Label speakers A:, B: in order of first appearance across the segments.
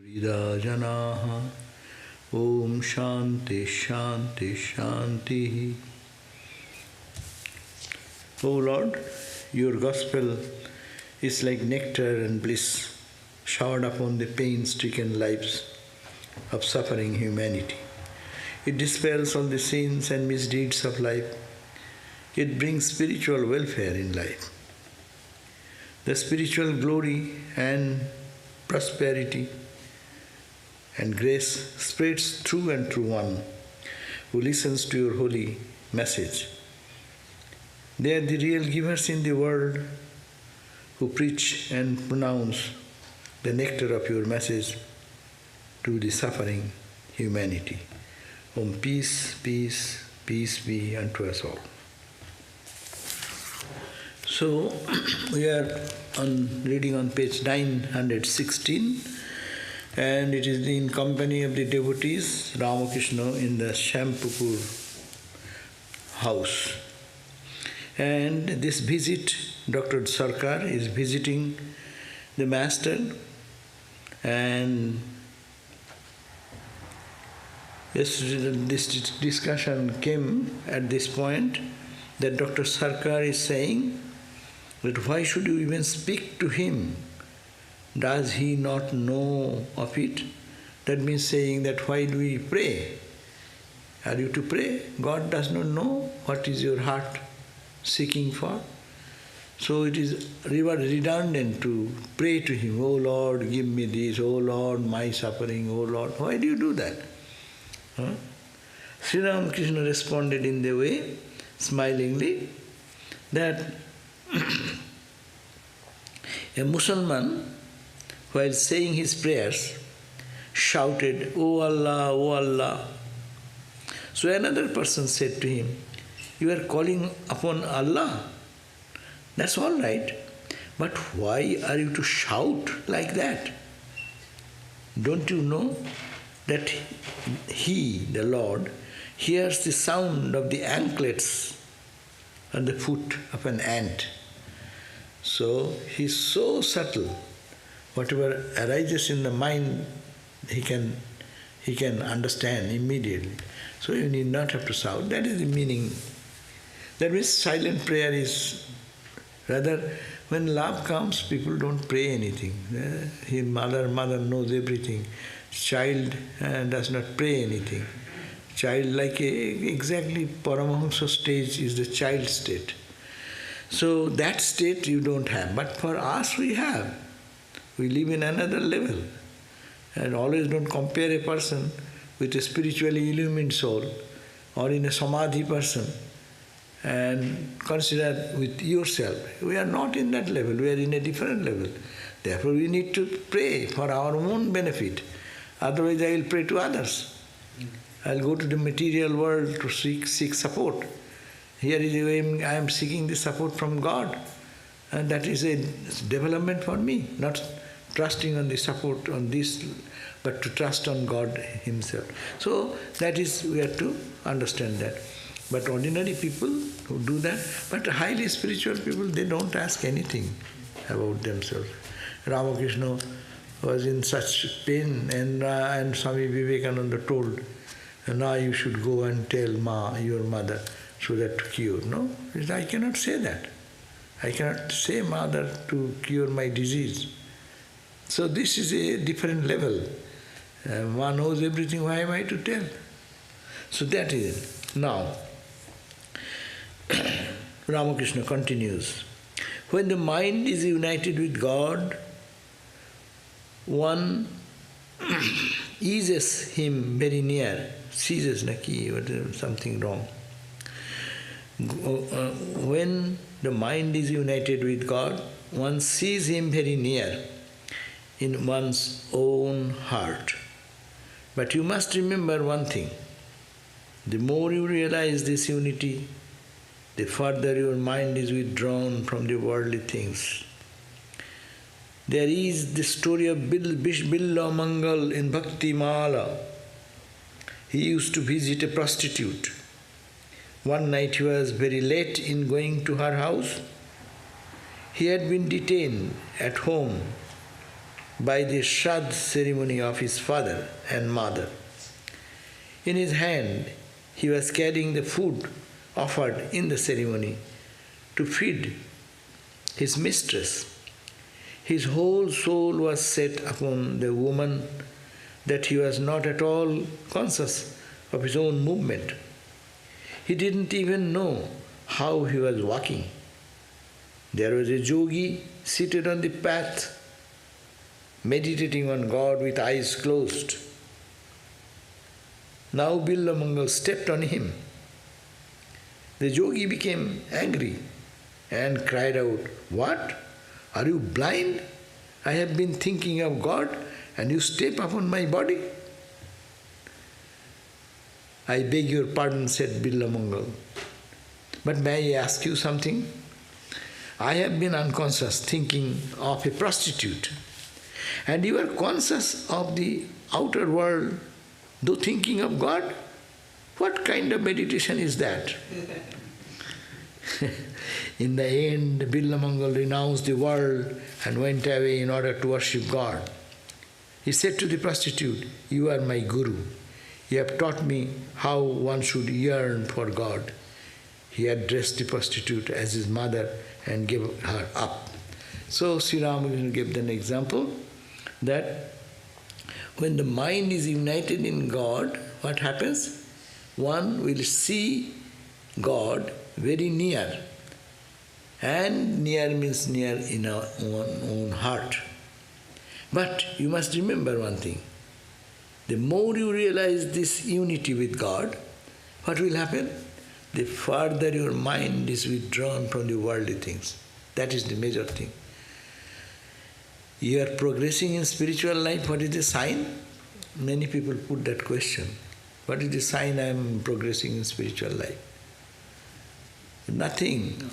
A: Vida Janaha Om Shanti Shanti Shanti. O Lord, your gospel is like nectar and bliss showered upon the pain-stricken lives of suffering humanity. It dispels all the sins and misdeeds of life. It brings spiritual welfare in life. The spiritual glory and prosperity and grace spreads through and through one who listens to your holy message. They are the real givers in the world who preach and pronounce the nectar of your message to the suffering humanity. Om peace, peace, peace be unto us all. So, we are reading on page 916, and it is in company of the devotees, Ramakrishna, in the Shampupur house. And this visit, Dr. Sircar is visiting the master, and this discussion came at this point that Dr. Sircar is saying that why should you even speak to him? Does he not know of it? That means saying that why do we pray? Are you to pray? God does not know what is your heart seeking for. So it is redundant to pray to him, "Oh Lord, give me this, oh Lord, my suffering, oh Lord." Why do you do that? Sri Ramakrishna responded in the way, smilingly, that a Mussalman, while saying his prayers, shouted, "Oh Allah, oh Allah." So another person said to him, "You are calling upon Allah? That's all right, but why are you to shout like that? Don't you know that He, the Lord, hears the sound of the anklets on the foot of an ant? So He is so subtle, whatever arises in the mind, He can understand immediately. So you need not have to shout. That is the meaning. That means silent prayer is rather, when love comes, people don't pray anything. His mother knows everything. Child does not pray anything. Child, like exactly Paramahamsa stage is the child state. So that state you don't have. But for us we have. We live in another level. And always don't compare a person with a spiritually illumined soul or in a samadhi person and consider with yourself. We are not in that level, we are in a different level. Therefore we need to pray for our own benefit. Otherwise I will pray to others. I will go to the material world to seek support. Here is the way I am seeking the support from God. And that is a development for me, not trusting on the support on this, but to trust on God Himself. So that is, we have to understand that. But ordinary people who do that, but highly spiritual people, they don't ask anything about themselves. Ramakrishna was in such pain, and Swami Vivekananda told, "Now you should go and tell your mother, so that to cure." No, he said, "I cannot say that. I cannot say mother to cure my disease." So this is a different level. One knows everything, why am I to tell? So that is it. Now, Ramakrishna continues, when the mind is united with God, one eases him very near. Seizes, something wrong. When the mind is united with God, one sees Him very near in one's own heart. But you must remember one thing. The more you realize this unity, the further your mind is withdrawn from the worldly things. There is the story of Billa Mangal in Bhakti Mala. He used to visit a prostitute. One night he was very late in going to her house. He had been detained at home by the Shraddha ceremony of his father and mother. In his hand, he was carrying the food offered in the ceremony to feed his mistress. His whole soul was set upon the woman, that he was not at all conscious of his own movement. He didn't even know how he was walking. There was a yogi seated on the path, meditating on God with eyes closed. Now Billamangal stepped on him. The yogi became angry and cried out, "What? Are you blind? I have been thinking of God and you step upon my body?" "I beg your pardon," said Billamangal, "but may I ask you something? I have been unconscious thinking of a prostitute, and you are conscious of the outer world, though thinking of God? What kind of meditation is that?" In the end, Billamangal renounced the world and went away in order to worship God. He said to the prostitute, "You are my guru. You have taught me how one should yearn for God." He addressed the prostitute as his mother and gave her up. So Sri Ramakrishna gave an example that when the mind is united in God, what happens? One will see God very near. And near means near in our own heart. But you must remember one thing. The more you realize this unity with God, what will happen? The further your mind is withdrawn from the worldly things. That is the major thing. You are progressing in spiritual life, what is the sign? Many people put that question. What is the sign I am progressing in spiritual life? Nothing.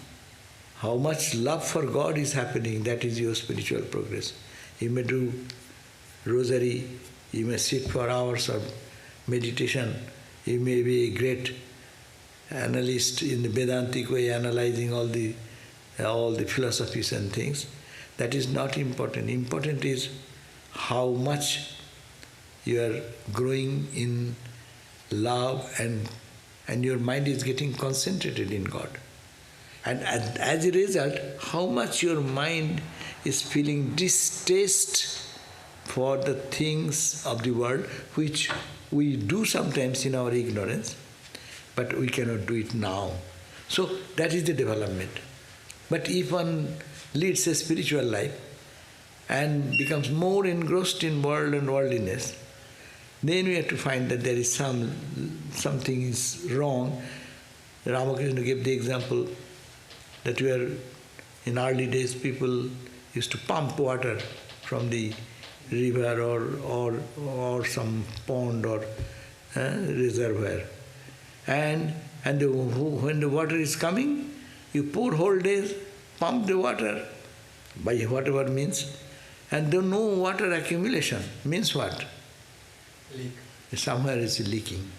A: How much love for God is happening, that is your spiritual progress. You may do rosary, you may sit for hours of meditation, you may be a great analyst in the Vedantic way, analyzing all the philosophies and things. That is not important. Important is how much you are growing in love and your mind is getting concentrated in God. And as a result, how much your mind is feeling distaste for the things of the world, which we do sometimes in our ignorance, but we cannot do it now. So that is the development. But if one leads a spiritual life and becomes more engrossed in world and worldliness, then we have to find that there is something is wrong. Ramakrishna gave the example that in early days people used to pump water from the river or some pond or reservoir. And when the water is coming, you pour whole days, pump the water by whatever means, and there no water accumulation. Means what?
B: Leak.
A: Somewhere it's leaking.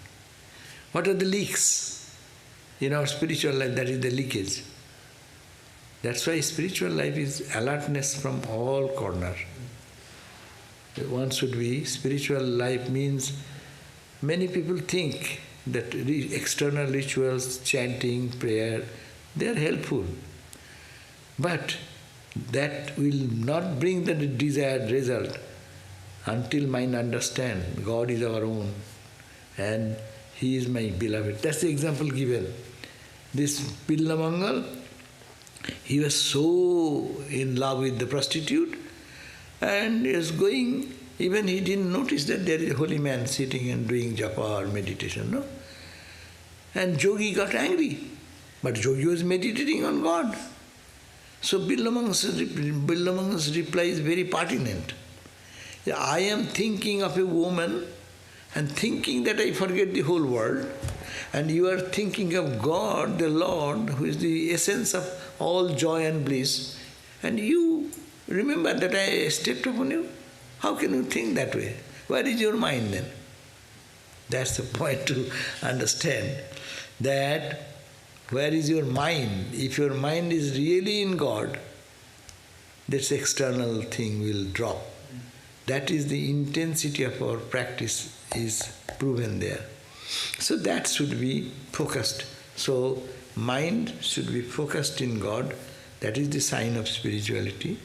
A: What are the leaks? In our spiritual life, that is the leakage. That's why spiritual life is alertness from all corners. One should be, spiritual life means, many people think that external rituals, chanting, prayer, they are helpful. But that will not bring the desired result until mind understand God is our own and He is my beloved. That's the example given. This Billamangal, he was so in love with the prostitute and he was going, even he didn't notice that there is a holy man sitting and doing japa or meditation, no? And yogi got angry, but yogi was meditating on God. So Billamangal's reply is very pertinent. I am thinking of a woman and thinking that I forget the whole world, and you are thinking of God, the Lord, who is the essence of all joy and bliss, and you remember that I stepped upon you? How can you think that way? Where is your mind then? That's the point to understand, that where is your mind? If your mind is really in God, this external thing will drop. That is the intensity of our practice is proven there. So that should be focused. So mind should be focused in God. That is the sign of spirituality.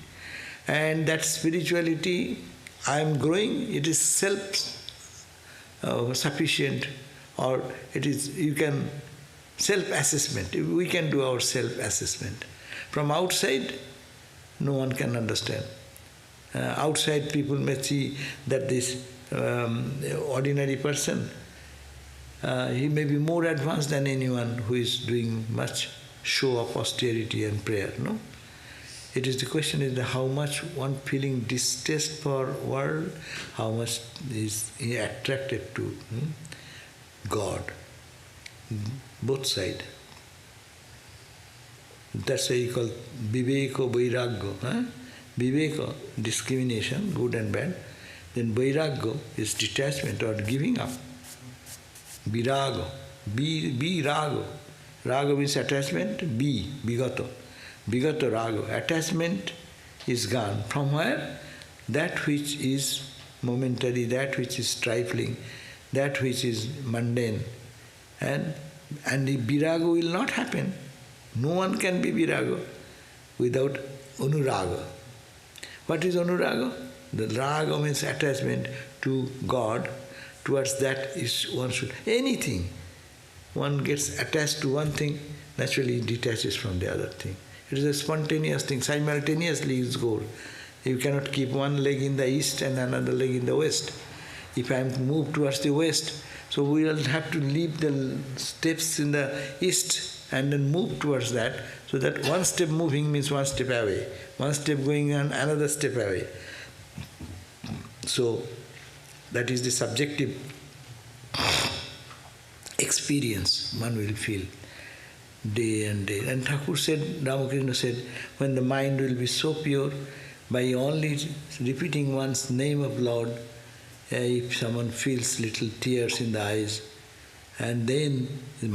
A: And that spirituality, I am growing, it is self-sufficient, or it is, you can, self-assessment. We can do our self-assessment. From outside, no one can understand. Outside people may see that this ordinary person, he may be more advanced than anyone who is doing much show of austerity and prayer, no? It is, the question is how much one feeling distaste for world, how much is he attracted to God. Both sides. That's why you call viveko vairagyo. Viveka, discrimination, good and bad. Then vairagyo is detachment or giving up. Virago. Virago. Raga means attachment. Vigato. Vigato rago. Attachment is gone. From where? That which is momentary, that which is trifling, that which is mundane. And the virago will not happen. No one can be virago without anuraga. What is anuraga? The raga means attachment to God. Towards that is one should, anything. One gets attached to one thing, naturally it detaches from the other thing. It is a spontaneous thing, simultaneously is goal. You cannot keep one leg in the east and another leg in the west. If I am to move towards the west, so we will have to leave the steps in the east and then move towards that, so that one step moving means one step away, one step going on, another step away. So that is the subjective experience one will feel day and day. And Thakur said, Ramakrishna said, when the mind will be so pure, by only repeating one's name of Lord, if someone feels little tears in the eyes, and then the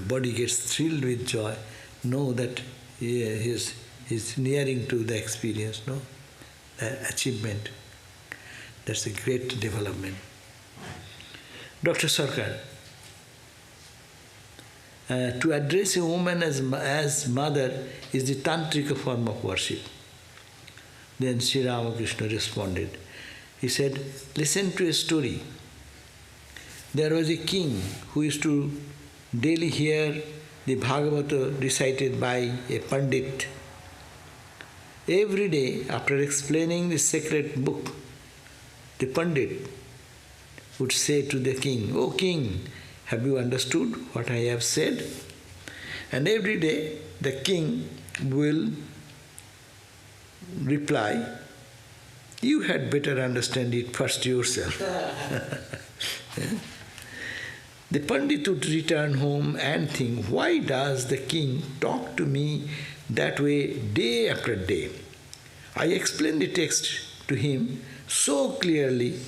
A: body gets thrilled with joy, know that he is nearing to the experience, no? The achievement. That's a great development. Dr. Sircar, to address a woman as mother is the tantric form of worship. Then Sri Ramakrishna responded. He said, listen to a story. There was a king who used to daily hear the Bhagavata recited by a Pandit. Every day, after explaining the sacred book, the Pandit would say to the king, "O king, have you understood what I have said?" And every day the king will reply, "You had better understand it first yourself." The Pandit would return home and think, why does the king talk to me that way day after day? I explain the text to him so clearly,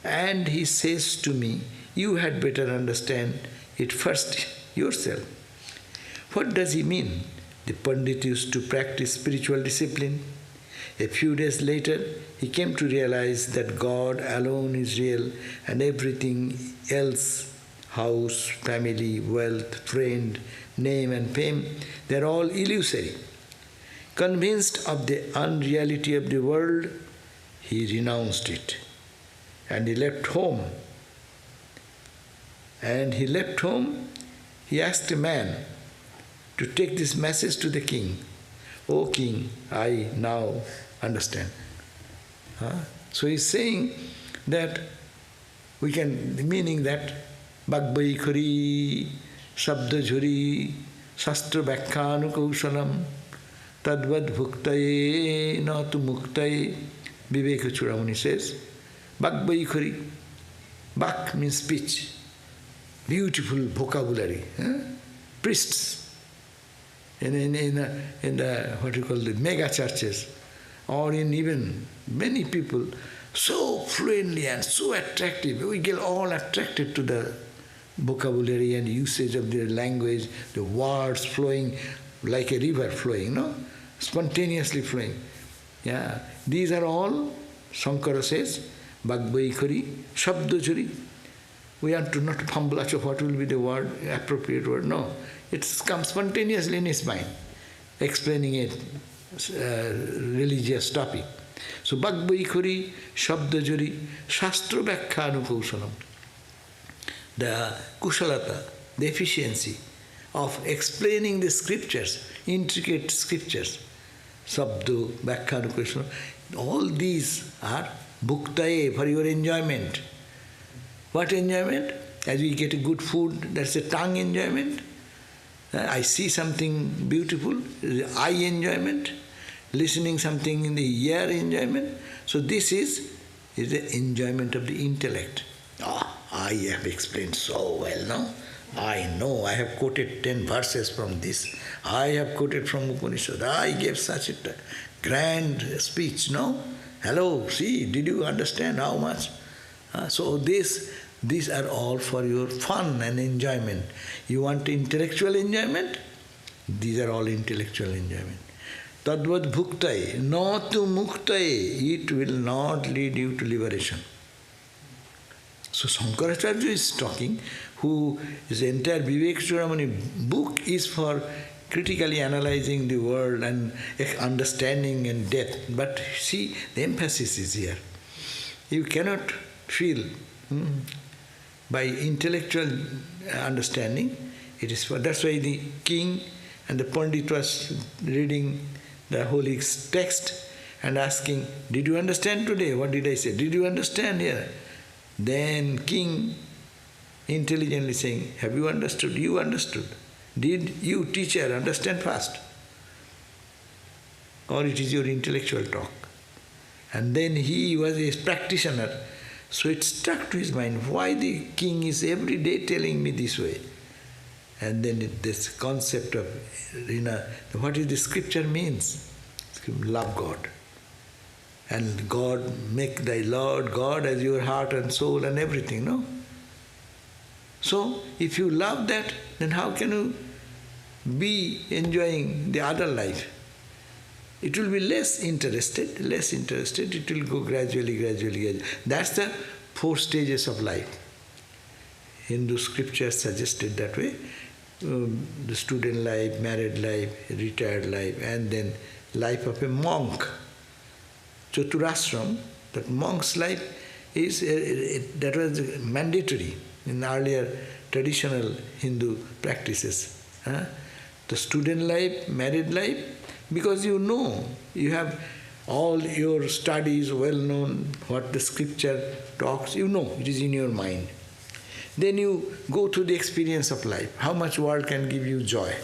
A: and he says to me, you had better understand it first yourself. What does he mean? The Pandit used to practice spiritual discipline. A few days later, he came to realize that God alone is real and everything else, house, family, wealth, friend, name and fame, they are all illusory. Convinced of the unreality of the world, he renounced it. And he left home. He asked a man to take this message to the king. O king, I now understand. So he's saying that we can, meaning that Bhagbai Khuri, Sabda Jhuri, Sastra Bhakkhanu Kausalam, Tadvad Bhuktaye, Natu Muktaye, Viveka Chudamani says, Bhagbai Khuri. Bhak means speech, beautiful vocabulary. Priests in the what you call the mega churches, or in even many people, so fluently and so attractive. We get all attracted to the vocabulary and usage of their language, the words flowing like a river flowing, no? Spontaneously flowing. Yeah, these are all Shankara says, Bhagvaikari, Shabdachari. We are to not fumble what will be the word, appropriate word. No. It comes spontaneously in his mind, explaining a religious topic. So, Bhagvaikari, Shabdajari, Shastra Vyakkhanu Kausalam. The kushalata, the efficiency of explaining the scriptures, intricate scriptures, Sabdo, Vyakkhanu Kausalam, all these are bhuktaye, for your enjoyment. What enjoyment? As we get a good food, that's a tongue enjoyment. I see something beautiful, eye enjoyment. Listening something in the ear enjoyment. So this is the enjoyment of the intellect. I have explained so well, no? I know, I have quoted 10 verses from this. I have quoted from Upanishad. I gave such a grand speech, no? Hello, see, did you understand how much? So these are all for your fun and enjoyment. You want intellectual enjoyment? These are all intellectual enjoyment. Tadvad bhuktaye, no tu muktaye, it will not lead you to liberation. So Shankaracharya is talking, who his entire Vivek Chudamani book is for critically analyzing the world and understanding and death. But see, the emphasis is here. You cannot feel by intellectual understanding. It is for, that's why the king and the Pandit was reading the holy text and asking, did you understand today? What did I say? Did you understand here? Then king intelligently saying, have you understood? You understood. Did you, teacher, understand fast? Or it is your intellectual talk? And then he was a practitioner. So it struck to his mind, why the king is every day telling me this way? And then this concept of, what is the scripture means? Love God. And God, make thy Lord God as your heart and soul and everything, no? So, if you love that, then how can you be enjoying the other life? It will be less interested, it will go gradually. That's the 4 stages of life. Hindu scriptures suggested that way. The student life, married life, retired life, and then life of a monk. Chaturashram, that monk's life is, that was mandatory in earlier traditional Hindu practices. The student life, married life, because you know, you have all your studies well known, what the scripture talks, you know, it is in your mind. Then you go through the experience of life, how much world can give you joy,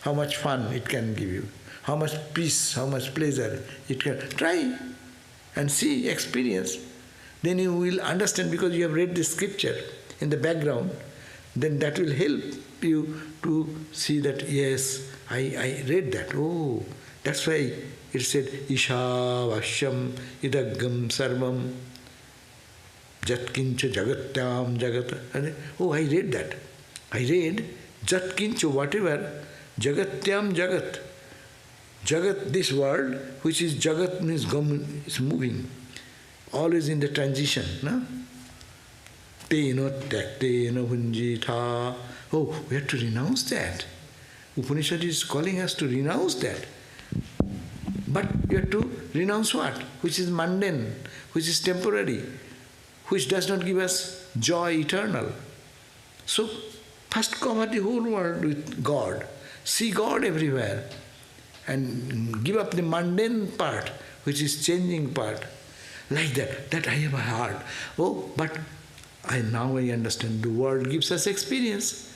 A: how much fun it can give you, how much peace, how much pleasure it can. Try and see, experience. Then you will understand, because you have read the scripture in the background, then that will help you to see that, yes, I read that. Oh, that's why it said, Isha Vashyam Idagam Sarvam Jatkincha Jagatyam Jagata. And oh, I read that. I read Jatkincha, whatever, Jagatyam Jagat. Jagat, this world, which is Jagat means is moving, always in the transition. No? Teno takteno hunjitha. Oh, we have to renounce that. Upanishad is calling us to renounce that. But you have to renounce what? Which is mundane, which is temporary, which does not give us joy eternal. So, first cover the whole world with God. See God everywhere. And give up the mundane part, which is changing part. Like that I have a heart. Oh, but now I understand. The world gives us experience.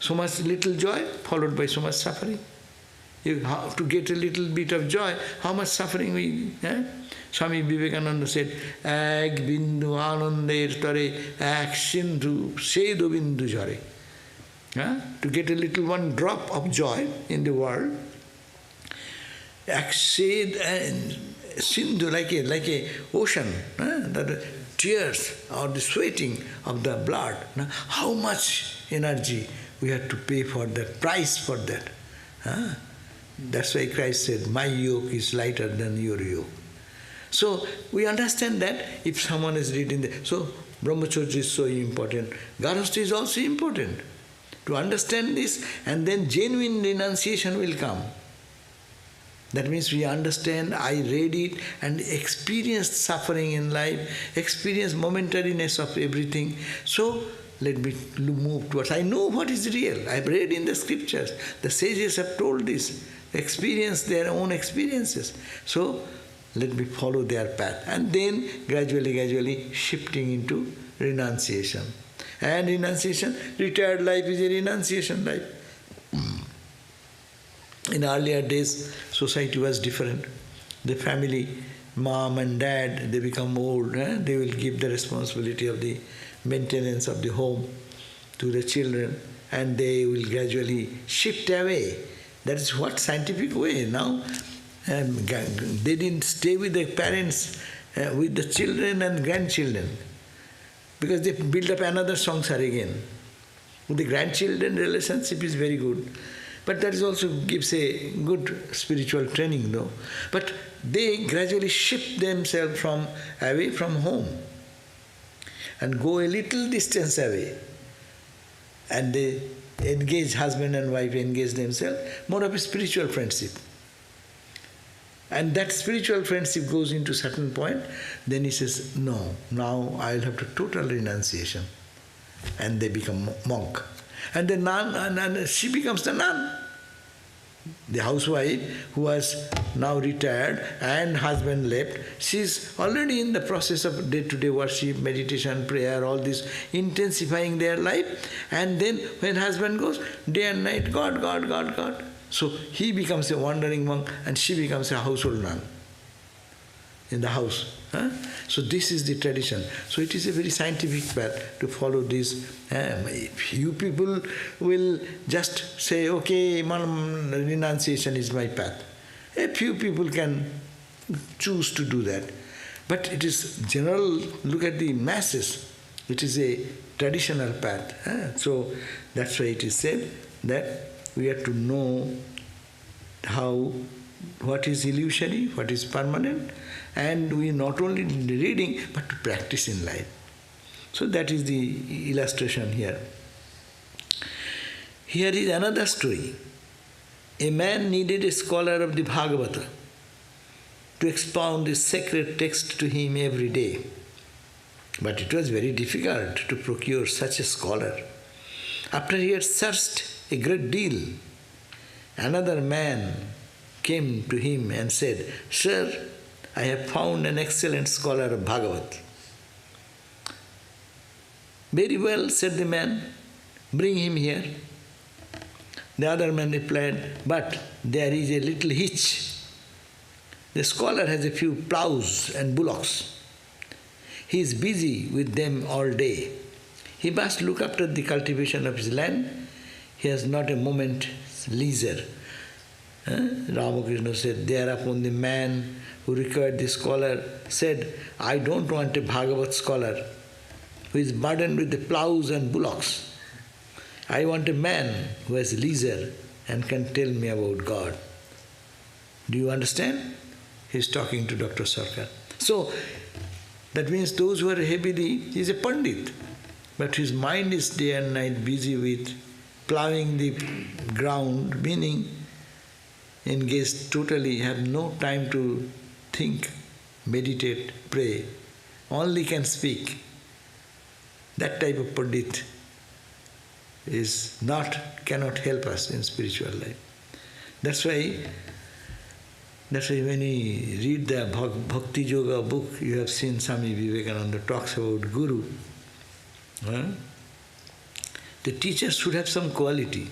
A: So much little joy followed by so much suffering. You have to get a little bit of joy. How much suffering we... Swami Vivekananda said, Ek bindu anandir tare, ek sindhu sedo bindu jare. To get a little one drop of joy in the world, Akshed and Sindhu, like a ocean, that tears or the sweating of the blood. How much energy we have to pay for that, price for that. That's why Christ said, my yoke is lighter than your yoke. So we understand that if someone is reading so Brahmacharya is so important, Garhastha is also important. To understand this, and then genuine renunciation will come. That means we understand, I read it and experienced suffering in life, experienced momentariness of everything. So let me move towards, I know what is real. I have read in the scriptures. The sages have told this, experienced their own experiences. So let me follow their path. And then gradually shifting into renunciation. And renunciation, retired life is a renunciation life. In earlier days, society was different. The family, mom and dad, they become old. They will give the responsibility of the maintenance of the home to the children, and they will gradually shift away. That is what scientific way now. They didn't stay with their parents, with the children and grandchildren, because they build up another samsara again. With the grandchildren, relationship is very good. But that is also gives a good spiritual training though. But they gradually shift themselves away from home and go a little distance away. And they engage, husband and wife engage themselves, more of a spiritual friendship. And that spiritual friendship goes into a certain point, then he says, no, now I'll have to total renunciation. And they become monk. And the nun, and she becomes the nun. The housewife who was now retired and husband left, she's already in the process of day-to-day worship, meditation, prayer, all this, intensifying their life. And then when husband goes, day and night, God, God, God, God. So he becomes a wandering monk and she becomes a household nun in the house. So this is the tradition. So it is a very scientific path to follow this. Few people will just say, okay, renunciation is my path. A few people can choose to do that. But it is general, look at the masses. It is a traditional path. So that's why it is said that we have to know what is illusory, what is permanent, and we not only reading but to practice in life. So that is the illustration here. Here is another story. A man needed a scholar of the Bhagavata to expound the sacred text to him every day. But it was very difficult to procure such a scholar. After he had searched a great deal, another man came to him and said, Sir, I have found an excellent scholar of Bhagavat. Very well, said the man, bring him here. The other man replied, but there is a little hitch. The scholar has a few plows and bullocks. He is busy with them all day. He must look after the cultivation of his land. He has not a moment's leisure. Ramakrishna said, thereupon the man who required the scholar said, I don't want a Bhagavat scholar who is burdened with the plows and bullocks. I want a man who has leisure and can tell me about God. Do you understand? He's talking to Dr. Sircar. So, that means those who are heavily, he's a Pandit, but his mind is day and night busy with plowing the ground, meaning engaged totally, have no time to think, meditate, pray, only can speak. That type of Pandit cannot help us in spiritual life. That's why when you read the Bhakti Yoga book, you have seen Swami Vivekananda talks about Guru. The teacher should have some quality.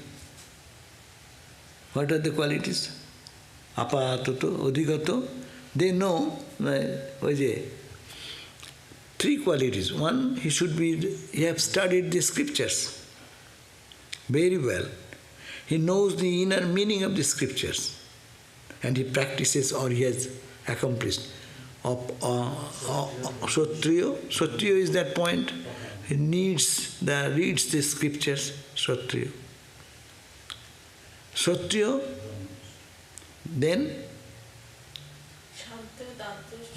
A: What are the qualities? Apatato, Odigato. They know, three qualities. One, he have studied the scriptures very well. He knows the inner meaning of the scriptures and he practices or he has accomplished. Satriya is that point. He reads the scriptures, Satriya. Satriya, then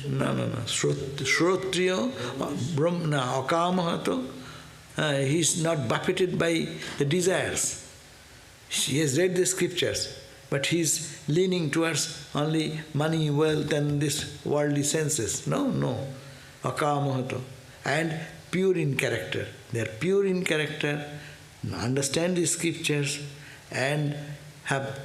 A: No. Shrotriya, Brahmana, Akamahato. He is not buffeted by the desires. He has read the scriptures, but he is leaning towards only money, wealth and this worldly senses. No. Akamahato. And pure in character. They are pure in character, understand the scriptures and have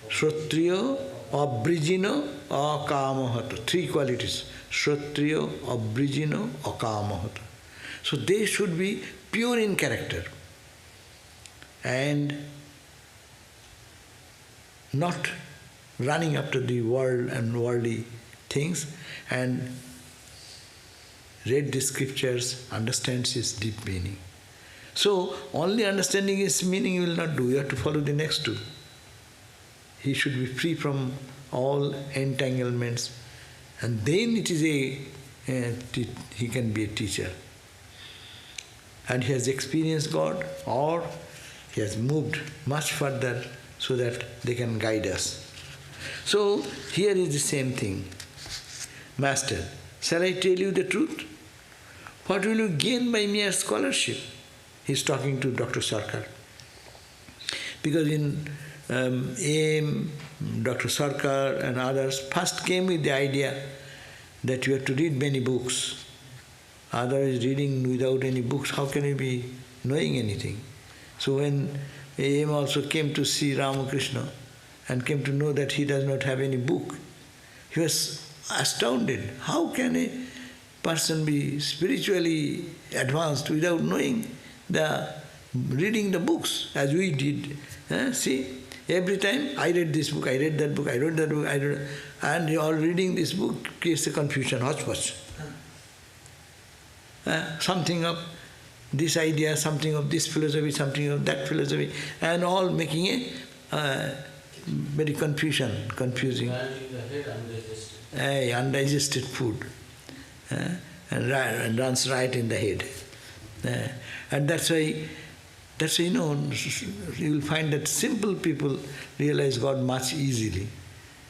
A: Shrotriya, Abrijino, Akamahato. Three qualities. Shrotriya, Abrijino, Akamahato. So they should be pure in character and not running after the world and worldly things, and read the scriptures, understands its deep meaning. So only understanding its meaning you will not do. You have to follow the next two. He should be free from all entanglements, and then it is he can be a teacher. And he has experienced God, or he has moved much further so that they can guide us. So here is the same thing. Master, shall I tell you the truth? What will you gain by mere scholarship? He is talking to Dr. Sircar. Because in AIM, Dr. Sircar and others first came with the idea that you have to read many books. Otherwise, reading without any books, how can you be knowing anything? So when AIM also came to see Ramakrishna and came to know that he does not have any book, he was astounded. How can a person be spiritually advanced without knowing reading the books, as we did? See, every time I read this book, I read that book, I read that book, and you all reading this book creates a confusion, hodgepodge. Something of this idea, something of this philosophy, something of that philosophy, and all making a very confusing. Undigested food, and runs right in the head. And that's why you will find that simple people realize God much easily.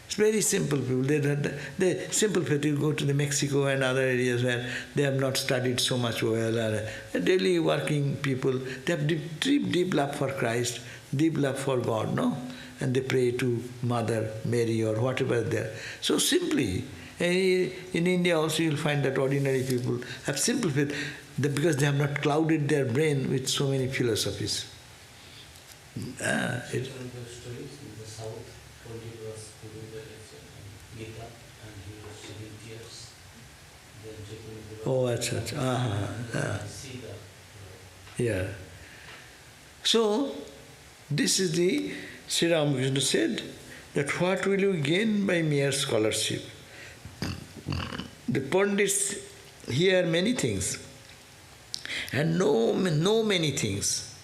A: It's very simple people. They simple people go to the Mexico and other areas where they have not studied so much well. Daily working people, they have deep love for Christ, deep love for God, no? And they pray to Mother Mary or whatever there. So simply, in India also you'll find that ordinary people have simple faith because they have not clouded their brain with so many philosophies.
B: Stories in the south, Pandit was giving the lecture on Gita and he was shedding tears. Then taking
A: I see that. Yeah. So, this is the Sri Ramakrishna said that what will you gain by mere scholarship? The Pandits hear many things and know many things.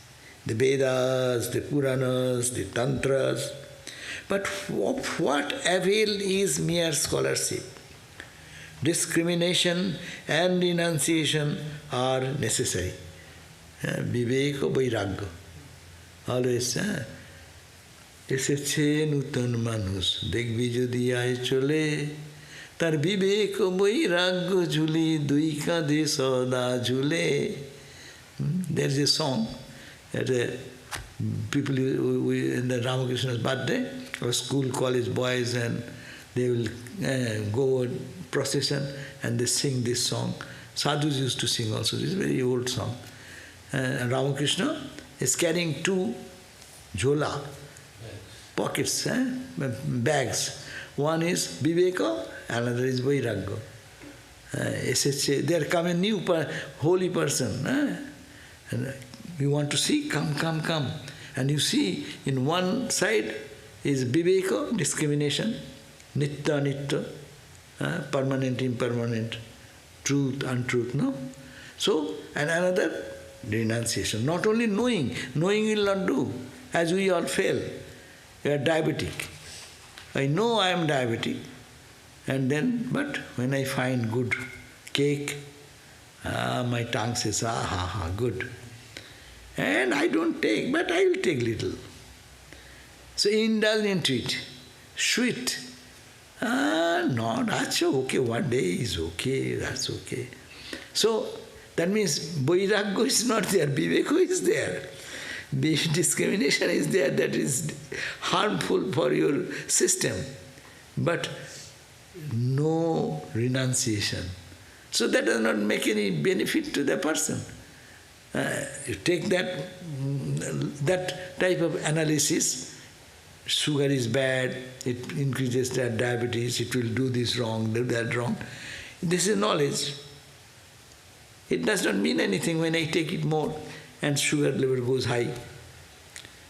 A: The Vedas, the Puranas, the Tantras. But of what avail is mere scholarship? Discrimination and renunciation are necessary. Viveka Vairagya. Always, এসেছে নূতন মানুষ দেখবি যদি আয় চলে তার বিবেক বৈরাগ্য ঝুলি দুই কাঁধে সদা ঝুলে. There is a song that people in the Ramakrishna's birthday, or school, college boys, and they will go procession and they sing this song. Sadhus used to sing also. This is a very old song. Ramakrishna is carrying two jhola, pockets, bags. One is Viveka, another is Vairagya. There come a new holy person. And you want to see? Come. And you see, in one side is Viveka, discrimination, Nitya, permanent, impermanent, truth, untruth, no? So, and another, renunciation. Not only knowing will not do, as we all fail. You are diabetic. I know I am diabetic, but when I find good cake, my tongue says, good. And I don't take, but I will take little. So indulge into it. sweet. Not, acha, okay, one day is okay, that's okay. So, that means Vairagya is not there, Viveka is there. Discrimination is there, that is harmful for your system. But no renunciation. So that does not make any benefit to the person. You take that type of analysis, sugar is bad, it increases that diabetes, it will do this wrong, do that wrong. This is knowledge. It does not mean anything when I take it more and sugar level goes high.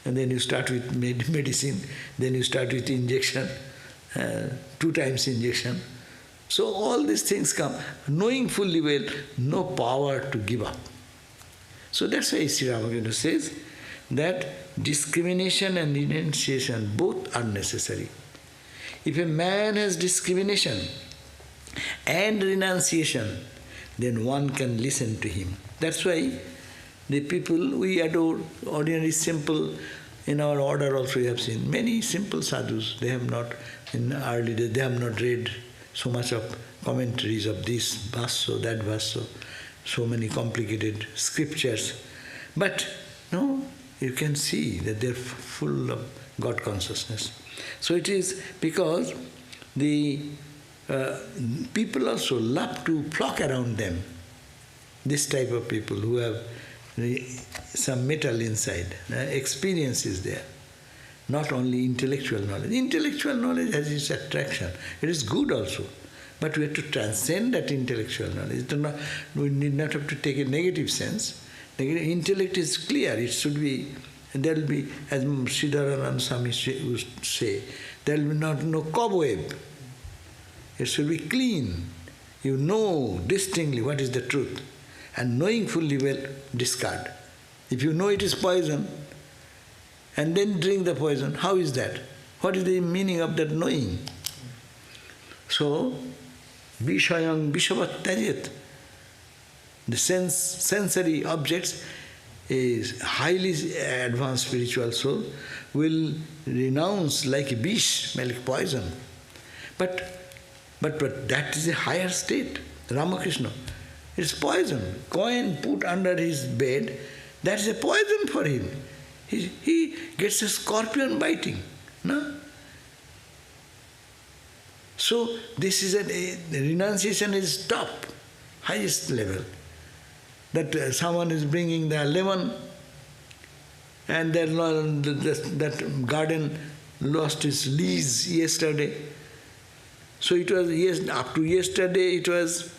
A: And then you start with medicine, then you start with injection, 2 times injection. So all these things come, knowing fully well, no power to give up. So that's why Sri Ramakrishna says that discrimination and renunciation both are necessary. If a man has discrimination and renunciation, then one can listen to him. That's why the people we adore, ordinary simple, in our order also we have seen many simple sadhus, they have not, in early days, they have not read so much of commentaries of this verse, that verse, so many complicated scriptures. But no, you can see that they're full of God consciousness. So it is because the people also love to flock around them. This type of people who have some metal inside, experience is there. Not only intellectual knowledge. Intellectual knowledge has its attraction. It is good also. But we have to transcend that intellectual knowledge. We need not have to take a negative sense. Intellect is clear. It should be, there will be, as Sarvadevananda Swami would say, there will be no cobweb. It should be clean. You know distinctly what is the truth. And knowing fully well, discard. If you know it is poison, and then drink the poison, how is that? What is the meaning of that knowing? So, Vishayang Vishavat Tajit. The sensory objects is highly advanced spiritual soul will renounce like vish, like poison. But that is a higher state. Ramakrishna, it's poison. Coin put under his bed, that is a poison for him. He gets a scorpion biting. No? So this is the renunciation is top, highest level. That someone is bringing the lemon and that garden lost its lease yesterday. So it was, up to yesterday it was,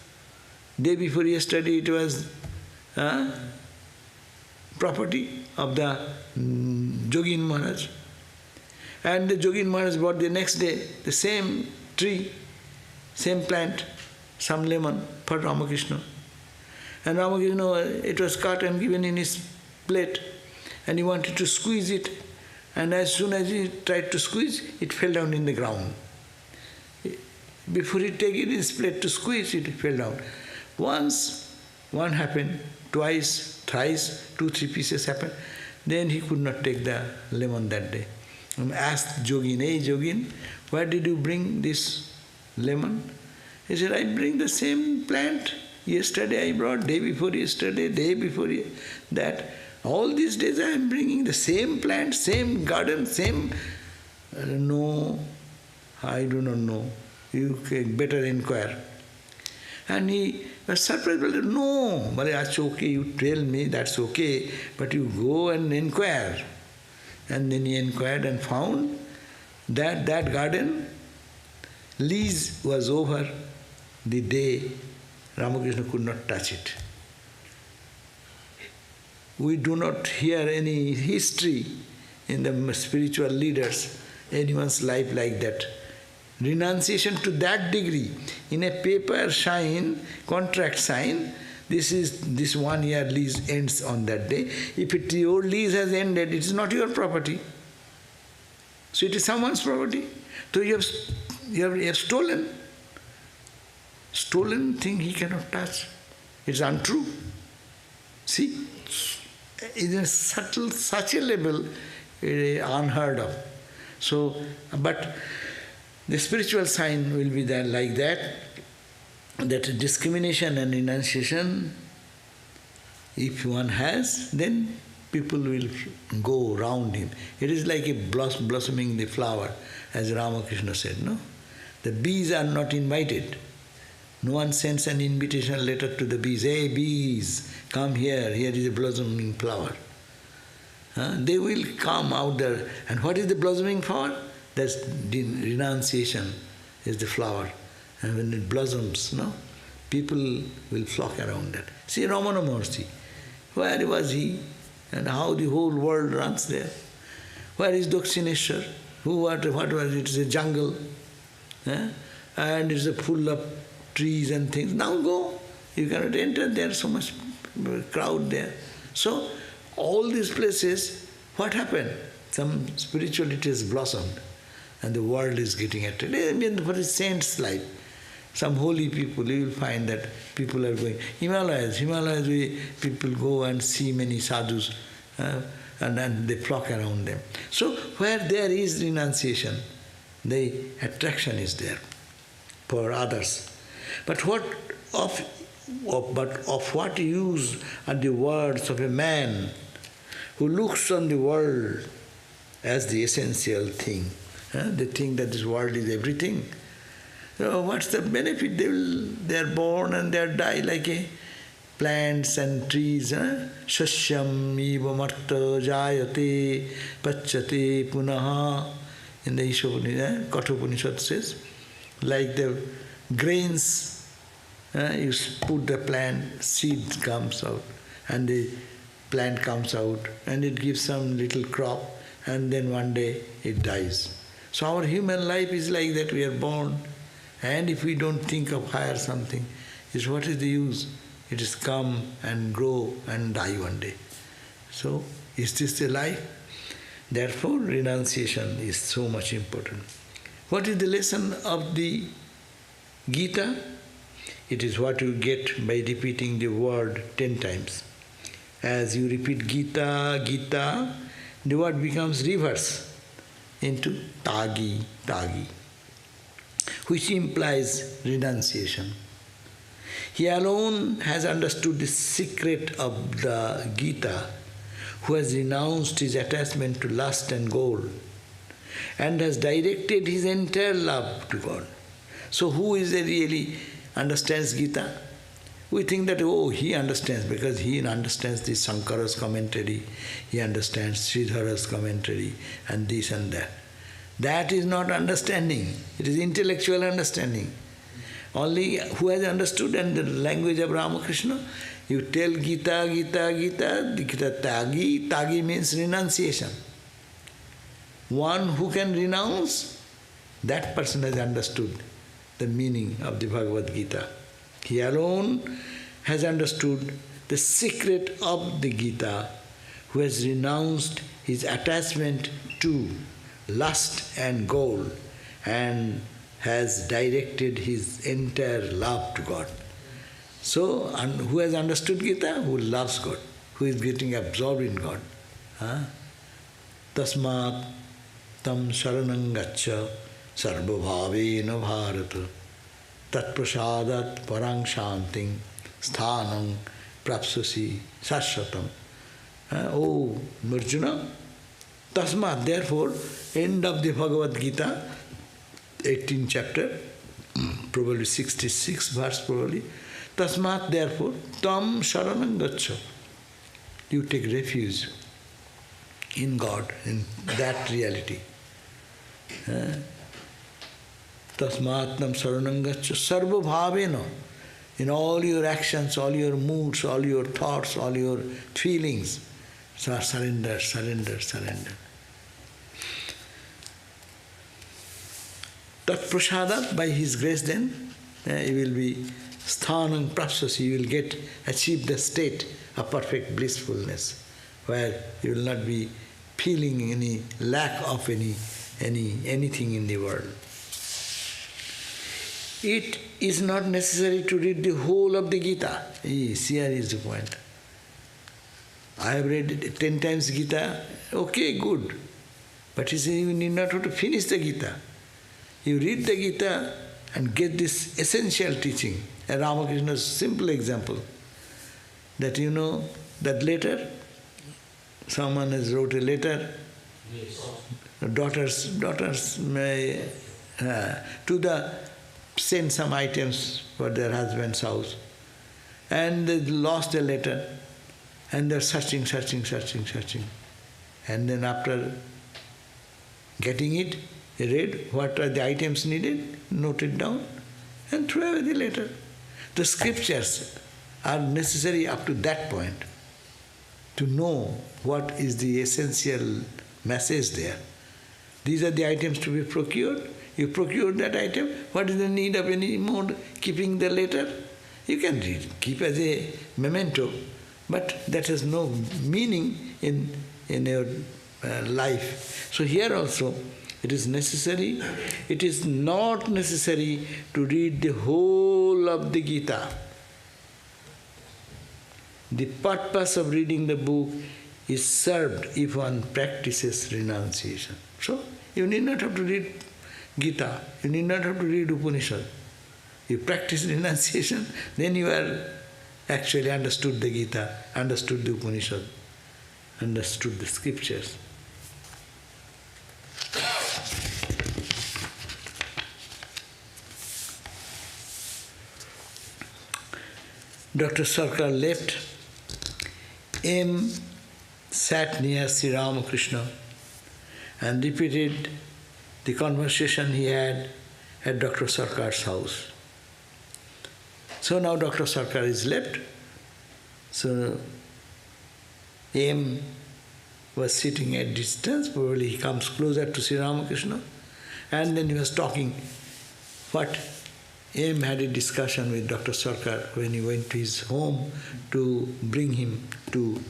A: day before yesterday it was property of the Jogin Maharaj. And the Jogin Maharaj brought the next day the same tree, same plant, some lemon for Ramakrishna. And Ramakrishna, it was cut and given in his plate. And he wanted to squeeze it. And as soon as he tried to squeeze, it fell down in the ground. Before he take it in his plate to squeeze, it fell down. Once, one happened, twice, thrice, 2-3 pieces happened. Then he could not take the lemon that day. And asked Jogin, hey Jogin, where did you bring this lemon? He said, I bring the same plant. Yesterday I brought, day before yesterday, day before that. All these days I am bringing the same plant, same garden, same... No, I do not know. You can better inquire. And he was surprised, no, but that's okay, you tell me, that's okay, but you go and inquire. And then he inquired and found that that garden lease was over the day Ramakrishna could not touch it. We do not hear any history in the spiritual leaders, anyone's life like that. Renunciation to that degree, in a paper sign, contract sign, this 1 year lease ends on that day. If your lease has ended, it is not your property. So it is someone's property. So you have stolen. Stolen thing he cannot touch. It's untrue. See, in a subtle, such a level, unheard of. So, but The spiritual sign will be there like that, that discrimination and renunciation, if one has, then people will go round him. It is like a blossoming the flower, as Ramakrishna said, no? The bees are not invited. No one sends an invitation letter to the bees. Hey bees, come here, here is a blossoming flower. They will come out there. And what is the blossoming flower? That's renunciation is the flower. And when it blossoms, no, people will flock around that. See Ramana Maharshi, where was he? And how the whole world runs there. Where is Dakshineshwar? What was it? It's a jungle. And it's full of trees and things. Now go. You cannot enter there, so much crowd there. So, all these places, what happened? Some spirituality has blossomed and the world is getting attracted. I mean, for a saint's life, some holy people, you will find that people are going. Himalayas, people go and see many sadhus and then they flock around them. So, where there is renunciation, the attraction is there for others. But of what use are the words of a man who looks on the world as the essential thing? They think that this world is everything. So what's the benefit? They are born and they die like plants and trees. Shashyam iva marta jayate pachyate punaha. In the Kathopanishad says, like the grains, you put the plant, seed comes out, and the plant comes out, and it gives some little crop, and then one day it dies. So our human life is like that. We are born, and if we don't think of higher something, what is the use? It is come and grow and die one day. So, is this the life? Therefore, renunciation is so much important. What is the lesson of the Gita? It is what you get by repeating the word 10 times. As you repeat Gita, Gita, the word becomes reverse into Tagi, Tagi, which implies renunciation. He alone has understood the secret of the Gita, who has renounced his attachment to lust and gold and has directed his entire love to God. So who is it really understands Gita? We think that, oh, he understands because he understands the Sankara's commentary, he understands Sridhara's commentary and this and that. That is not understanding. It is intellectual understanding. Only who has understood and the language of Ramakrishna, you tell Gita, Gita, Gita, Gita Tagi. Tagi means renunciation. One who can renounce, that person has understood the meaning of the Bhagavad Gita. He alone has understood the secret of the Gita, who has renounced his attachment to lust and gold and has directed his entire love to God. So, and who has understood Gita? Who loves God, who is getting absorbed in God. Tasmat tam sharanam gaccha sarvabhavena bharata tat prasadat parang shanting sthanam prapsasi sashvatam. Oh, Arjuna, tasmat, therefore, end of the Bhagavad Gita, 18th chapter, probably 66 verse probably. Tasmat, therefore, tam sharanam gaccha. You take refuge in God, in that reality. Tasmat tam sharanam gaccha sarva bhavena. In all your actions, all your moods, all your thoughts, all your feelings, so surrender, surrender, surrender. Tat prasadat, by His grace then, you will be sthanam prapsasi, you will achieve the state of perfect blissfulness, where you will not be feeling any lack of anything in the world. It is not necessary to read the whole of the Gita. Yes, here is the point. I have read 10 times Gita, okay, good. But you say you need not have to finish the Gita. You read the Gita and get this essential teaching. And Ramakrishna's simple example, that you know, that letter, someone has wrote a letter, daughters may send some items for their husband's house, and they lost the letter, and they're searching, and then after getting it, they read what are the items needed, note it down, and throw away the letter. The scriptures are necessary up to that point to know what is the essential message there. These are the items to be procured. You procure that item. What is the need of any more keeping the letter? You can read, keep as a memento, but that has no meaning in your life. So here also, it is necessary. It is not necessary to read the whole of the Gita. The purpose of reading the book is served if one practices renunciation. So, you need not have to read Gita, you need not have to read Upanishad. You practice renunciation, then you are actually understood the Gita, understood the Upanishad, understood the scriptures. Dr. Sircar left. M sat near Sri Ramakrishna and repeated the conversation he had at Dr. Sircar's house. So now Dr. Sircar is left. So M was sitting at distance, probably he comes closer to Sri Ramakrishna, and then he was talking what M had a discussion with Dr. Sircar when he went to his home to bring him to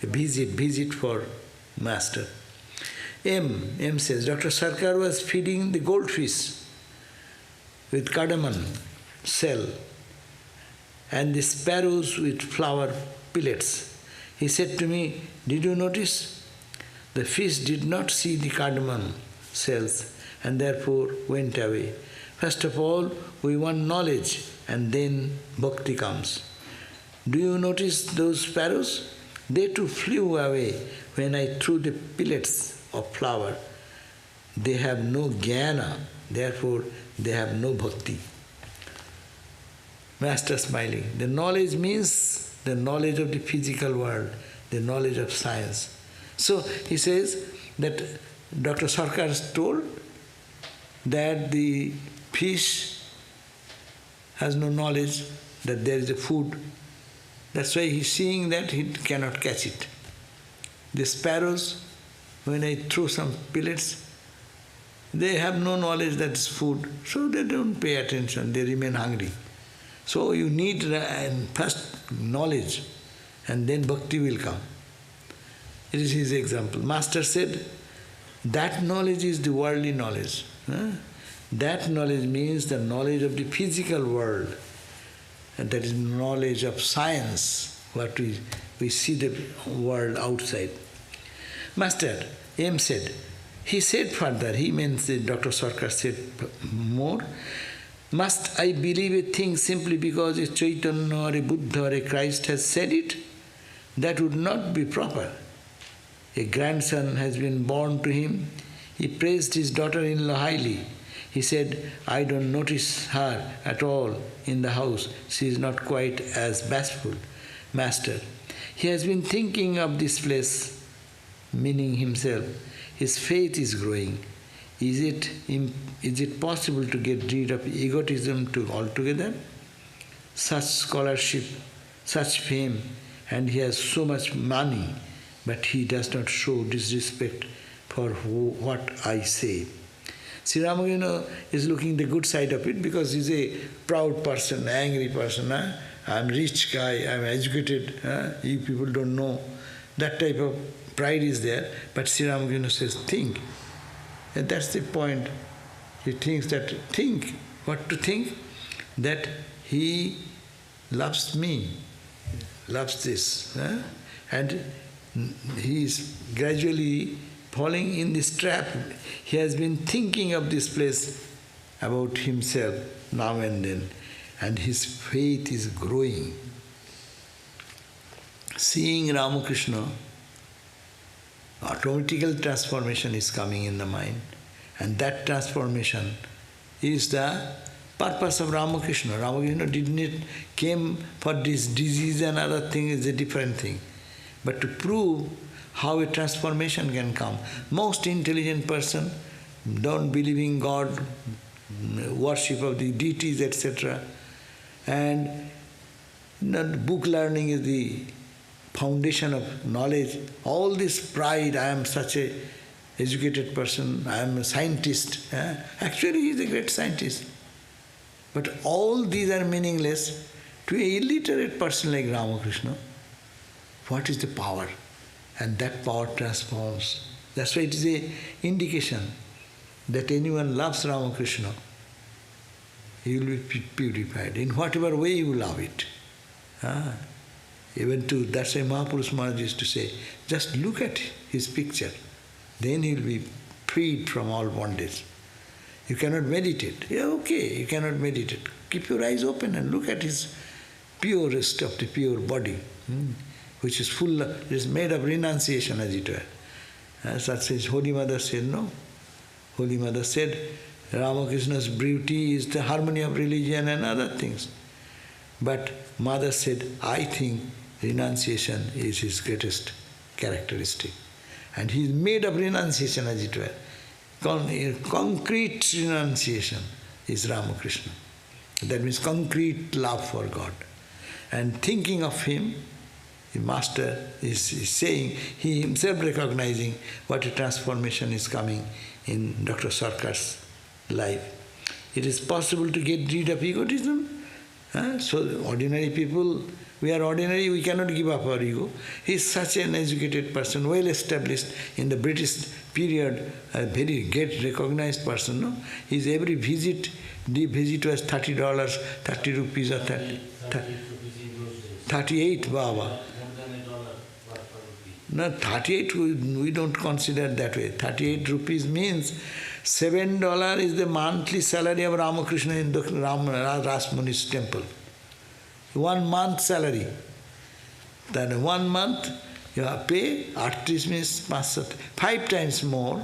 A: a visit for Master. M says, Dr. Sircar was feeding the goldfish with cardamom shell and the sparrows with flower pellets. He said to me, did you notice? The fish did not see the cardamom shells and therefore went away. First of all, we want knowledge and then bhakti comes. Do you notice those sparrows? They too flew away when I threw the pellets of flower. They have no jnana, therefore they have no bhakti. Master smiling. The knowledge means the knowledge of the physical world, the knowledge of science. So he says that Dr. Sircar has told that the fish has no knowledge that there is a food. That's why he's seeing that he cannot catch it. The sparrows, when I throw some pellets, they have no knowledge that it's food, so they don't pay attention, they remain hungry. So you need first knowledge, and then bhakti will come. It is his example. Master said, that knowledge is the worldly knowledge. That knowledge means the knowledge of the physical world, and that is knowledge of science, what we see the world outside. Master, M said, he said further, he means that Dr. Sircar said more, must I believe a thing simply because a Chaitanya or a Buddha or a Christ has said it? That would not be proper. A grandson has been born to him. He praised his daughter-in-law highly. He said, I don't notice her at all in the house. She is not quite as bashful. Master, he has been thinking of this place, meaning himself. His faith is growing. Is it possible to get rid of egotism altogether? Such scholarship, such fame, and he has so much money, but he does not show disrespect for what I say. Sri Ramakrishna is looking the good side of it because he's a proud person, angry person. I'm rich guy, I'm educated, you people don't know. That type of pride is there. But Sri Ramakrishna says, think. And that's the point. He thinks that, what to think? That he loves me, loves this. And he is gradually falling in this trap. He has been thinking of this place about himself now and then, and his faith is growing. Seeing Ramakrishna, automatical transformation is coming in the mind, and that transformation is the purpose of Ramakrishna. Ramakrishna didn't came for this disease and other thing is a different thing. But to prove how a transformation can come. Most intelligent person don't believe in God, worship of the deities, etc. And book learning is the foundation of knowledge. All this pride, I am such a educated person, I am a scientist. Actually, he is a great scientist. But all these are meaningless to an illiterate person like Ramakrishna. What is the power? And that power transforms. That's why it is an indication that anyone loves Ramakrishna, he will be purified in whatever way you love it. Even to, that's why Mahapurush Maharaj used to say, just look at his picture, then he will be freed from all bondage. You cannot meditate. Yeah, okay, you cannot meditate. Keep your eyes open and look at his purest of the pure body, which is full, is made of renunciation, as it were. Such as Holy Mother said, no. Holy Mother said, Ramakrishna's beauty is the harmony of religion and other things. But Mother said, I think renunciation is his greatest characteristic. And he is made of renunciation, as it were. Concrete renunciation is Ramakrishna. That means concrete love for God. And thinking of him, the Master is saying, he himself recognizing what a transformation is coming in Dr. Sircar's life. It is possible to get rid of egotism. So ordinary people, we are ordinary, we cannot give up our ego. He is such an educated person, well established in the British period, a very great recognized person. No? His every visit, the visit was $30, 30 rupees or 38, Baba. No, 38 we don't consider that way. 38 rupees means $7 is the monthly salary of Ramakrishna in the Rasmuni's temple. 1 month salary. Then 1 month you have pay, 38 means 5 times more.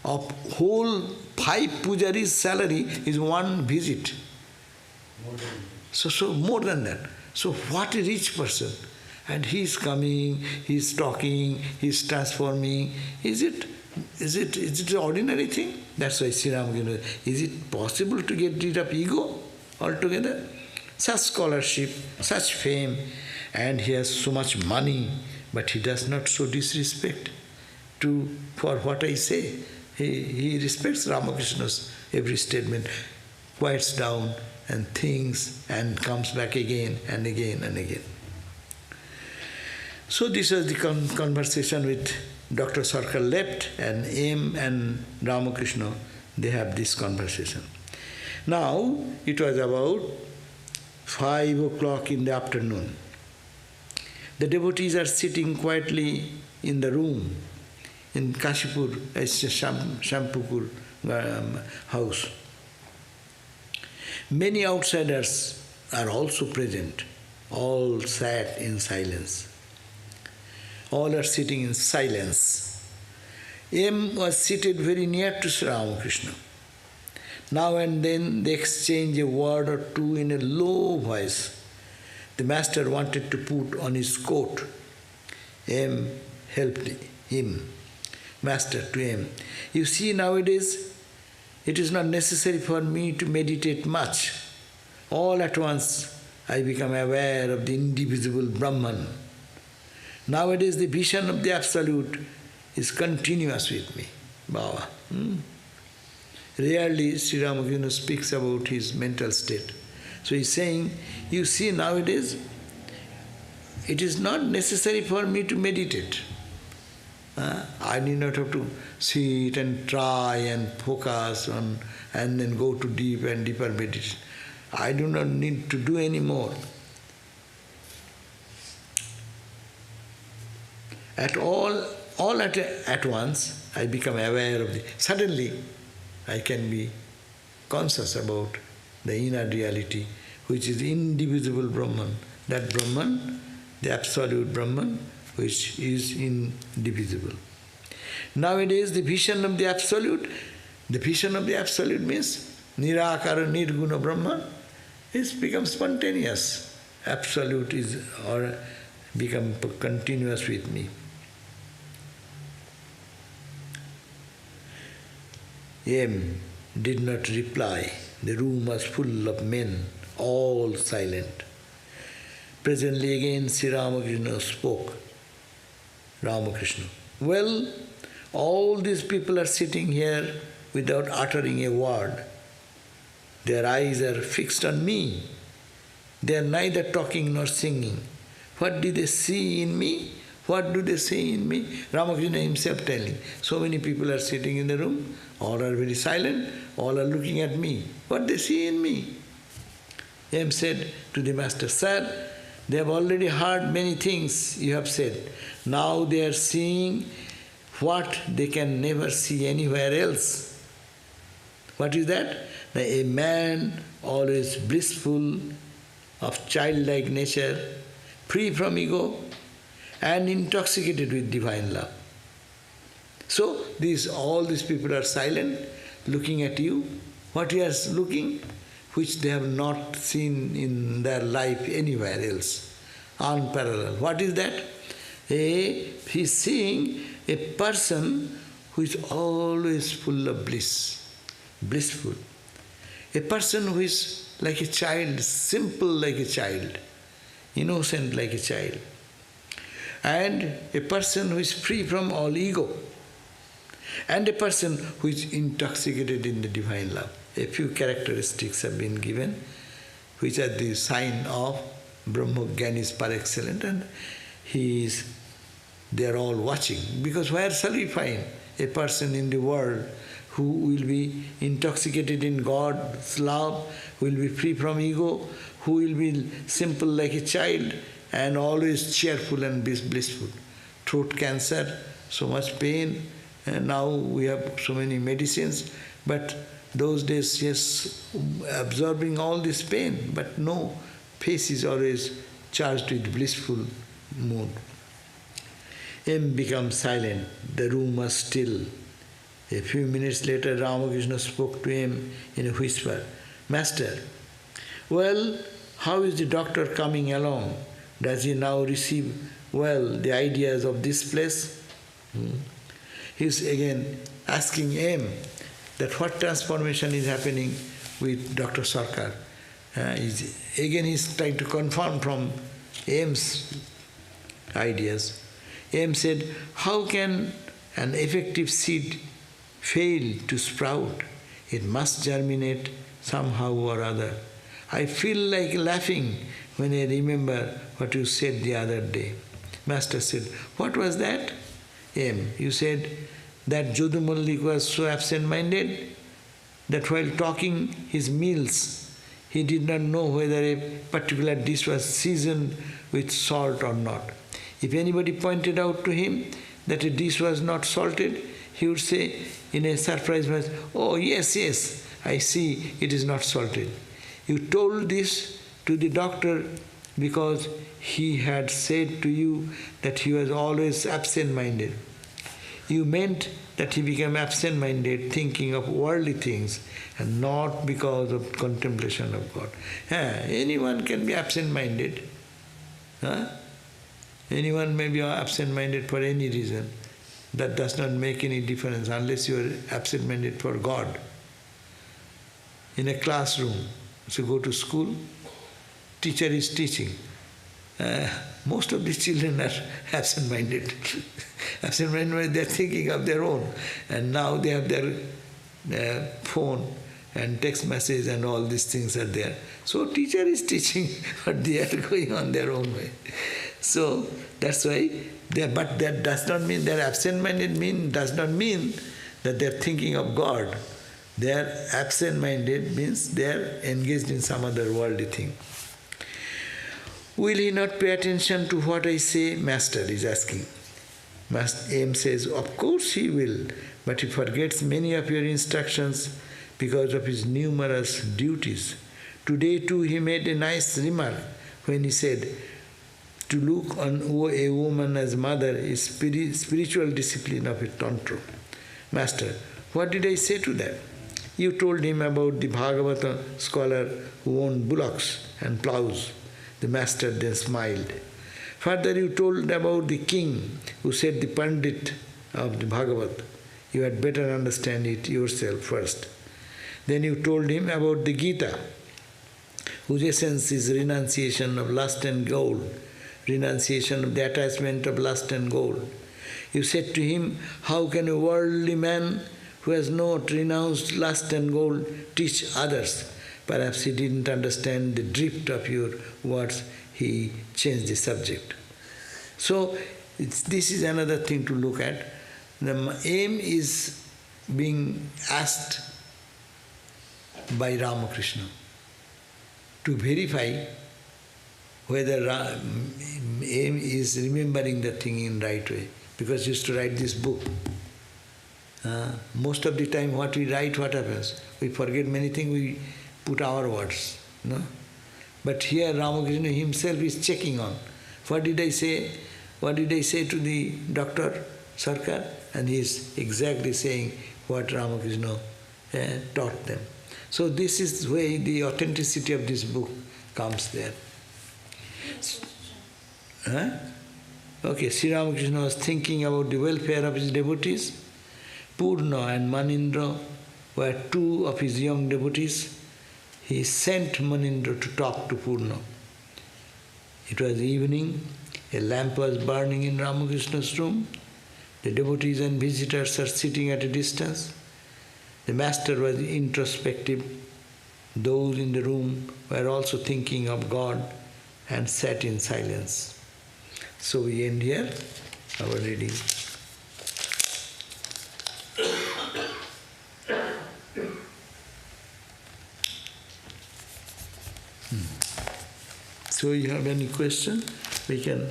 A: Of whole 5 pujaris' salary is 1 visit. So more than that. So what a rich person. And he is coming, he is talking, he is transforming. Is it an ordinary thing? That's why Sri Ramakrishna, is it possible to get rid of ego altogether? Such scholarship, such fame, and he has so much money, but he does not show disrespect for what I say. He respects Ramakrishna's every statement, quiets down and thinks and comes back again and again and again. So this was the conversation with Dr. Sircar left, and M and Ramakrishna, they have this conversation. Now, it was about 5 o'clock in the afternoon. The devotees are sitting quietly in the room in Kashipur, it's a Shampupur house. Many outsiders are also present. All sat in silence. All are sitting in silence. M was seated very near to Sri Ramakrishna. Now and then they exchange a word or two in a low voice. The master wanted to put on his coat. M helped him. Master to M. You see, nowadays, it is not necessary for me to meditate much. All at once, I become aware of the indivisible Brahman. Nowadays, the vision of the Absolute is continuous with me. Baba. Rarely Sri Ramakrishna speaks about his mental state. So he's saying, you see, nowadays, it is not necessary for me to meditate. I need not have to sit and try and focus on and then go to deep and deeper meditation. I do not need to do any more. At once, I become aware of the... Suddenly, I can be conscious about the inner reality, which is indivisible Brahman. That Brahman, the absolute Brahman, which is indivisible. Nowadays, the vision of the absolute means Nirakara Nirguna Brahman, is become spontaneous. Absolute is or become continuous with me. M did not reply. The room was full of men, all silent. Presently again Sri Ramakrishna spoke. Ramakrishna. Well, all these people are sitting here without uttering a word. Their eyes are fixed on me. They are neither talking nor singing. What do they see in me? What do they say in me? Ramakrishna himself telling. So many people are sitting in the room, all are very silent, all are looking at me. What they see in me? M said to the master, Sir, they have already heard many things you have said. Now they are seeing what they can never see anywhere else. What is that? A man always blissful, of childlike nature, free from ego, and intoxicated with divine love. So all these people are silent, looking at you. What you are looking? Which they have not seen in their life anywhere else. Unparalleled. What is that? He is seeing a person who is always full of bliss, blissful. A person who is like a child, simple like a child, innocent like a child. And a person who is free from all ego. And a person who is intoxicated in the divine love. A few characteristics have been given, which are the sign of Brahmogyanis par excellence, and they are all watching. Because where shall we find a person in the world who will be intoxicated in God's love, who will be free from ego, who will be simple like a child, and always cheerful and blissful? Throat cancer, so much pain, and now we have so many medicines, but those days, yes, absorbing all this pain, but no, face is always charged with blissful mood. M becomes silent. The room was still. A few minutes later, Ramakrishna spoke to him in a whisper. Master, well, how is the doctor coming along? Does he now receive well the ideas of this place? He's again asking M that what transformation is happening with Dr. Sircar. He's trying to confirm from M's ideas. M said, how can an effective seed fail to sprout? It must germinate somehow or other. I feel like laughing when I remember what you said the other day. Master said, what was that? M, you said that Jodu Mallik was so absent-minded that while talking his meals, he did not know whether a particular dish was seasoned with salt or not. If anybody pointed out to him that a dish was not salted, he would say in a surprised voice, oh yes, yes, I see it is not salted. You told this to the doctor because he had said to you that he was always absent-minded. You meant that he became absent-minded, thinking of worldly things, and not because of contemplation of God. Anyone can be absent-minded. Anyone may be absent-minded for any reason. That does not make any difference unless you are absent-minded for God. In a classroom, so go to school, teacher is teaching. Most of the children are absent-minded. Absent-minded, they are thinking of their own. And now they have their phone and text message and all these things are there. So teacher is teaching, but they are going on their own way. So that's why, but that does not mean they're absent-minded, does not mean that they're thinking of God. They're absent-minded means they're engaged in some other worldly thing. Will he not pay attention to what I say? Master is asking. Master M says, of course he will, but he forgets many of your instructions. because of his numerous duties. Today too he made a nice remark when he said, to look on a woman as mother is spiritual discipline of a tantra. Master, what did I say to that? You told him about the Bhagavata scholar who owned bullocks and plows. The master then smiled. Further, you told about the king who said the Pandit of the Bhagavat. You had better understand it yourself first. Then you told him about the Gita, whose essence is renunciation of lust and gold, renunciation of the attachment of lust and gold. You said to him, how can a worldly man who has not renounced lust and gold teach others? Perhaps he didn't understand the drift of your words. He changed the subject. So this is another thing to look at. The aim is being asked by Ramakrishna to verify whether aim is remembering the thing in right way. Because he used to write this book. Most of the time what we write, what happens? We forget many things, we put our words. No? But here Ramakrishna himself is checking on. What did I say? What did I say to the doctor, Sircar? And he is exactly saying what Ramakrishna taught them. So this is where the authenticity of this book comes there. Okay, Sri Ramakrishna was thinking about the welfare of his devotees. Purna and Manindra were two of his young devotees. He sent Manindra to talk to Purna. It was evening, a lamp was burning in Ramakrishna's room. The devotees and visitors are sitting at a distance. The master was introspective. Those in the room were also thinking of God and sat in silence. So we end here our reading. So you have any question? We can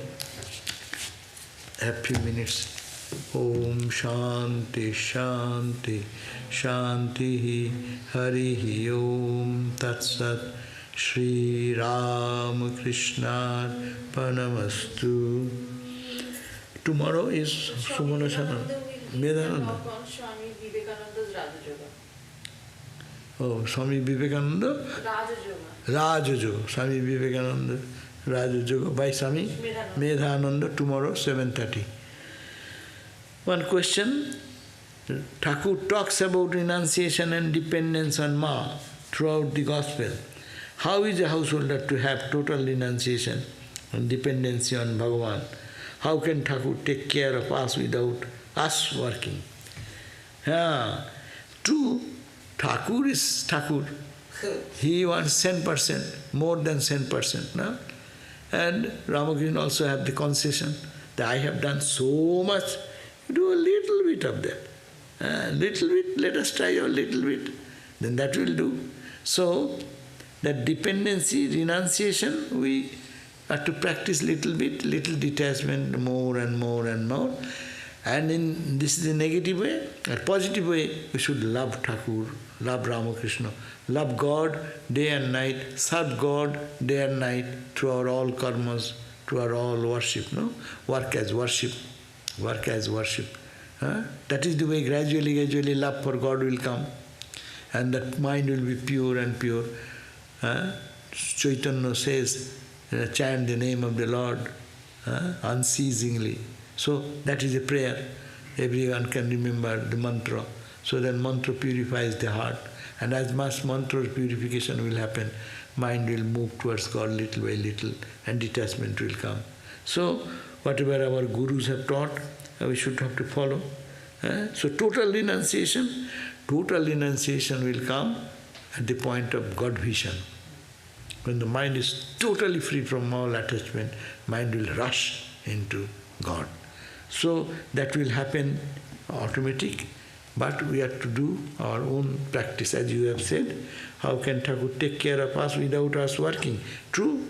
A: have few minutes. Om Shanti Shanti Shanti Harihi Om Tat Sat Sri Ramakrishna Panamastu. Tomorrow is Sumana Sanan. Vedanta.
C: Swami Vivekananda's Raja Yoga.
A: Oh, Swami Vivekananda?
C: Raja Yoga.
A: Raja Yoga. Swami Vivekananda Raja Yoga by Swami Medhananda tomorrow 7:30. One question. Thakur talks about renunciation and dependence on Ma throughout the Gospel. How is a householder to have total renunciation and dependency on Bhagavan? How can Thakur take care of us without us working? True, Thakur is Thakur. He wants 10%, more than 10%. No? And Ramakrishna also have the concession that I have done so much. Do a little bit of that. Little bit, let us try a little bit. Then that will do. So, that dependency, renunciation, we have to practice little bit, little detachment, more and more and more. And in this is a negative way. A positive way, we should love Thakur, love Ramakrishna, love God day and night, serve God day and night through our all karmas, through our all worship. No? Work as worship. Work as worship. That is the way gradually love for God will come. And that mind will be pure and pure. Chaitanya says, chant the name of the Lord unceasingly. So that is a prayer. Everyone can remember the mantra. So that mantra purifies the heart. And as much mantra purification will happen, mind will move towards God little by little and detachment will come. So whatever our gurus have taught, we should have to follow. So total renunciation will come at the point of God vision. When the mind is totally free from all attachment, mind will rush into God. So that will happen automatic, but we have to do our own practice. As you have said, how can Thakur take care of us without us working? True,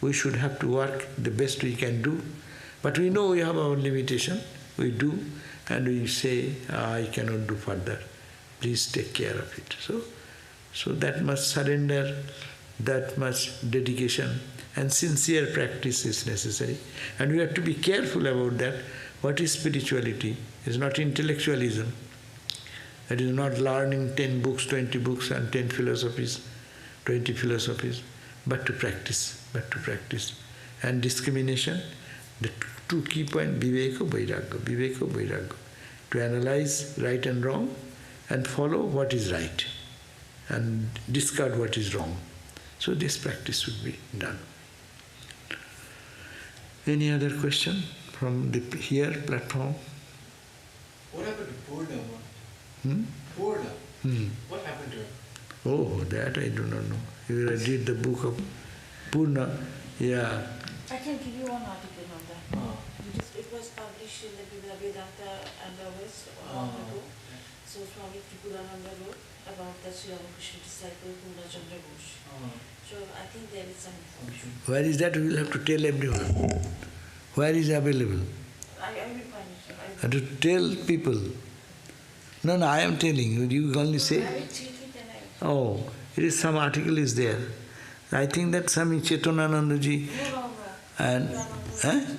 A: we should have to work the best we can do, but we know we have our limitation. We do, and we say, I cannot do further. Please take care of it. So So that much surrender, that much dedication and sincere practice is necessary. And we have to be careful about that. What is spirituality? It is not intellectualism. It is not learning 10 books, 20 books and 10 philosophies, 20 philosophies, but to practice, And discrimination, the two key points, viveka, vairagya. To analyze right and wrong and follow what is right and discard what is wrong. So this practice should be done. Any other question from the here platform?
D: What happened to Purna? Purna. What happened to her?
A: Oh, that I do not know. You read the book of Purna, yeah.
C: I can give you one article on that. It was published in the Vedanta and the West long ago. So Swami Tripurananda wrote about the Sri Ramakrishna disciple Purna Chandra Ghosh. So I think there is some information.
A: Where is that? We will have to tell everyone. Where is available?
C: I will find it.
A: And to tell people. No, I am telling you. You only say.
C: I will check it and I
A: Oh, it is some article is there. I think that Swami Chetananandaji
C: No.
A: and
C: Tripurananda.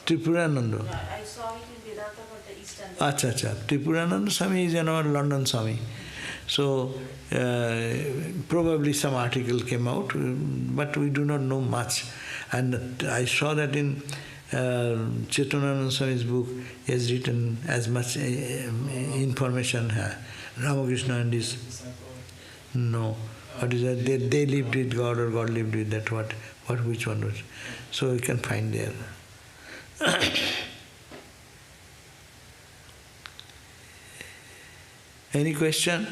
A: Tripurananda.
C: Yeah, I saw it in Vedanta for the Eastern.
A: Acha. Tripurananda Swami is our London Swami. So probably some article came out, but we do not know much. And I saw that in Chetanananda Swami's book, he has written as much information. Ramakrishna and his no. What is that? They lived with God or God lived with that. Which one was? So you can find there. Any question?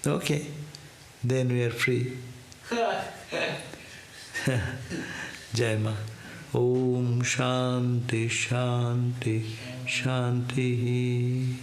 A: Okay, then we are free. Jai Ma. Om Shanti Shanti Shanti.